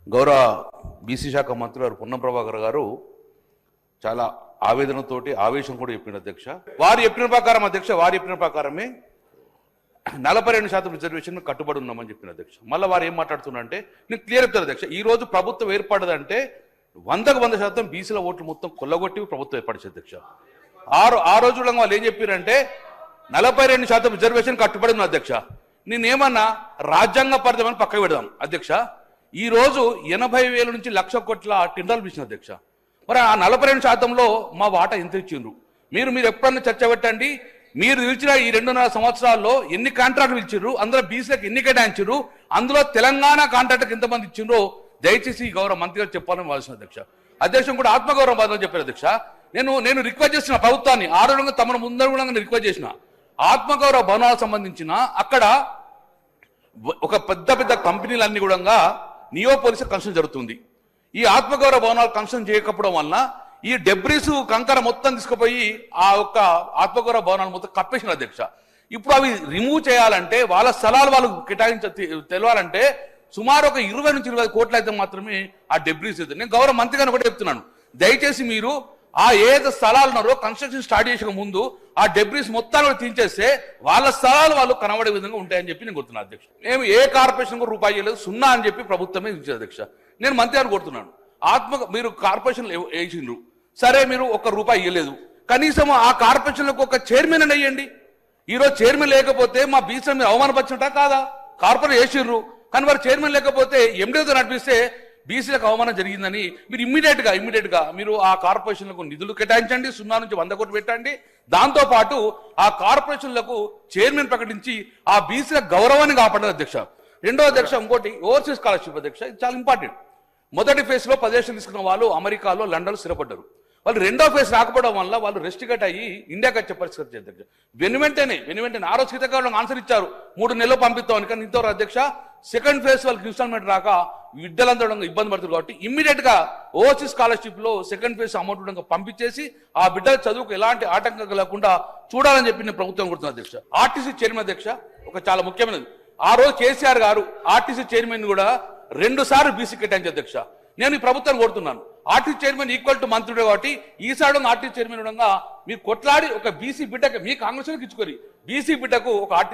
గౌరవ బీసీ శాఖ మంత్రి గారు పొన్నం ప్రభాకర్ గారు చాలా ఆవేదనతోటి ఆవేశం కూడా చెప్పిన అధ్యక్ష. వారు చెప్పిన ప్రకారమే 42% రిజర్వేషన్ కట్టుబడి ఉన్నామని చెప్పిన అధ్యక్ష. మళ్ళీ వారు ఏం మాట్లాడుతున్నారంటే, నేను క్లియర్ చెప్తాను అధ్యక్ష, ఈ రోజు ప్రభుత్వం ఏర్పడదంటే 100% బీసీల ఓట్లు మొత్తం కొల్లగొట్టి ప్రభుత్వం ఏర్పడిచే అధ్యక్ష. ఆ రోజుల్లో వాళ్ళు ఏం చెప్పారంటే 42% రిజర్వేషన్ కట్టుబడి ఉన్న అధ్యక్ష. నేనేమన్నా రాజ్యాంగ పరిధమని పక్కకు పెడదాం అధ్యక్ష. ఈ రోజు 80,000 నుంచి 1,00,000 కోట్ల టెండర్లు పిలిచిన అధ్యక్ష. మరి ఆ 42%లో మా వాటా ఎంత ఇచ్చిండ్రు? మీరు ఎప్పుడన్నా చర్చ పెట్టండి. మీరు పిలిచిన ఈ 2.5 సంవత్సరాల్లో ఎన్ని కాంట్రాక్టులు ఇచ్చిండ్రు, అందులో బీసీలకు ఎన్ని కేటాయించారు, అందులో తెలంగాణ కాంట్రాక్టులకు ఎంతమంది ఇచ్చిండ్రో దయచేసి గౌరవ మంత్రి గారు చెప్పాలని భావిస్తున్న అధ్యక్ష. అధ్యక్షం కూడా ఆత్మగౌరవం బాధని చెప్పారు అధ్యక్ష. నేను రిక్వెస్ట్ చేసిన ప్రభుత్వాన్ని ఆరోగ్యంగా తమను ముందర కూడా రిక్వెస్ట్ చేసిన ఆత్మగౌరవ భవనాలకు సంబంధించిన అక్కడ ఒక పెద్ద కంపెనీలన్నీ కూడా నియోపోలిస్ కన్స్ట్రక్షన్ జరుగుతుంది. ఈ ఆత్మగౌరవ భవనాలు కన్స్ట్రక్షన్ చేయకపోవడం వలన ఈ డెబ్రీస్ కంకర మొత్తం తీసుకుపోయి ఆ యొక్క ఆత్మగౌరవ భవనాలు మొత్తం కప్పేసిన అధ్యక్ష. ఇప్పుడు అవి రిమూవ్ చేయాలంటే వాళ్ళ స్థలాలు వాళ్ళు తెలియాలంటే సుమారు ఒక 20 నుంచి 20 కోట్లు అయితే మాత్రమే ఆ డెబ్రీస్ అవుతుంది. నేను గౌరవ మంత్రి గారిని ఒకటి చెప్తున్నాను, దయచేసి మీరు ఆ ఏదో స్థలాలు ఉన్నారో కన్స్ట్రక్షన్ స్టార్ట్ చేసే ముందు ఆ డెబ్రీస్ మొత్తాన్ని తీయించేస్తే వాళ్ళ స్థలాలు వాళ్ళు కనబడే విధంగా ఉంటాయని చెప్పి నేను కోరుతున్నాను అధ్యక్ష. మేము ఏ కార్పొరేషన్ కూడా రూపాయి ఇవ్వలేదు, 0 అని చెప్పి ప్రభుత్వమే ఇచ్చింది అధ్యక్ష. నేను మంత్రి గారిని కోరుతున్నాను, మీరు కార్పొరేషన్ వేసిండ్రు, సరే మీరు ₹1 ఇవ్వలేదు, కనీసం ఆ కార్పొరేషన్లకు ఒక చైర్మన్ అని వేయండి. ఈరోజు చైర్మన్ లేకపోతే మా బీసీ మీరు అవమానపరిచినట్టా కాదా? కార్పొరేట్ వేసిర్రు కానీ వారు చైర్మన్ లేకపోతే ఎండీతో నడిపిస్తే బీసీలకు అవమానం జరిగిందని మీరు ఇమ్మీడియట్ గా మీరు ఆ కార్పొరేషన్లకు నిధులు కేటాయించండి, 0 నుంచి 100 కోట్లు పెట్టండి. దాంతోపాటు ఆ కార్పొరేషన్లకు చైర్మన్ ప్రకటించి ఆ బీసీల గౌరవాన్ని కాపాడారు అధ్యక్ష. రెండో అధ్యక్ష, ఇంకోటి ఓవర్సీస్ స్కాలర్షిప్ అధ్యక్ష, ఇది చాలా ఇంపార్టెంట్. మొదటి ఫేజ్ లో 10 లక్షలు తీసుకున్న వాళ్ళు అమెరికాలో, లండన్లో స్థిరపడ్డారు. వాళ్ళు రెండో ఫేజ్ రాకపోవడం వల్ల వాళ్ళు రెస్టికేట్ అయ్యి ఇండియాకి వచ్చే పరిస్థితి అధ్యక్ష. వెనువెంటనే ఆ రోజు సీతాకాలం ఆన్సర్ ఇచ్చారు 3 నెలలు పంపిస్తామని, కానీ ఇంతవరకు అధ్యక్ష సెకండ్ ఫేజ్ వాళ్ళకి ఇన్స్టాల్మెంట్ రాక విద్యలందరూ ఇబ్బంది పడుతుంది. కాబట్టి ఇమ్మీడియట్ గా ఓవర్సీస్ స్కాలర్షిప్ లో సెకండ్ ఫేజ్ అమౌంట్ పంపించేసి ఆ బిడ్డల చదువుకు ఎలాంటి ఆటంకం లేకుండా చూడాలని చెప్పి నేను ప్రభుత్వం కోరుతున్నాను అధ్యక్ష. ఆర్టీసీ చైర్మన్ అధ్యక్ష, ఒక చాలా ముఖ్యమైనది, ఆ రోజు కేసీఆర్ గారు ఆర్టీసీ చైర్మన్ కూడా 2 సార్లు బీసీ కేటాయించారు అధ్యక్ష. నేను ఈ ప్రభుత్వాన్ని కోరుతున్నాను, ఆర్టీసీ చైర్మన్ ఈక్వల్ టు మంత్రుడే కాబట్టి ఈసారి ఆర్టీసీ చైర్మన్ ఉండగా మీరు కొట్లాడి ఒక బీసీ బిడ్డకు, మీ కాంగ్రెస్ ఇచ్చుకొని బీసీ బిడ్డకు ఒక ఆర్టీసీ